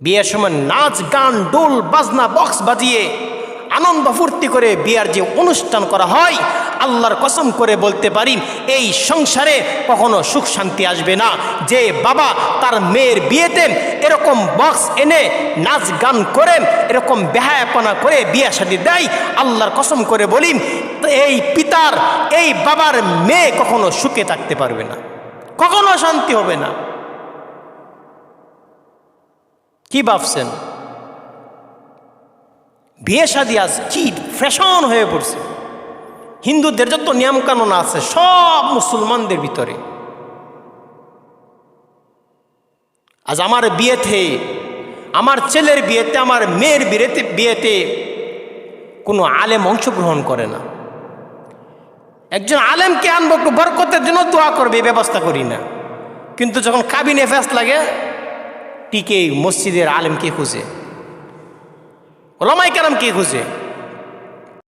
বিয়ের সময় নাচ গান ডোল বাজনা বক্স বাজিয়ে আনন্দ ফুর্তি করে বিয়ার যে অনুষ্ঠান করা হয়, আল্লাহর কসম করে বলতে পারি এই সংসারে কখনো সুখ শান্তি আসবে না। যে বাবা তার মেয়ের বিয়েতে এরকম বক্স এনে নাচ গান করে এরকম বেহায়াপনা করে বিয়ে শাদী দেয়, আল্লাহর কসম করে বলি এই পিতার এই বাবার মেয়ে কখনো সুখে থাকতে পারবে না, কখনো শান্তি হবে না। কি ভাবছেন? বিয়ে শাদী আজ কি ফ্যাশন হয়ে পড়ছে। হিন্দুদের যত নিয়ম কানুন আছে সব মুসলমানদের ভিতরে। আজ আমার বিয়েতে, আমার ছেলের বিয়েতে, আমার মেয়ের বিয়েতে কোনো আলেম অংশগ্রহণ করে না। একজন আলেমকে আনবো একটু বরকতের জন্য দোয়া করবে, ব্যবস্থা করি না। কিন্তু যখন কাবিনে ফেস লাগে টিকে মসজিদের আলেম কে খুঁজে, ওলামায়ে কেরাম কে খুঁজে।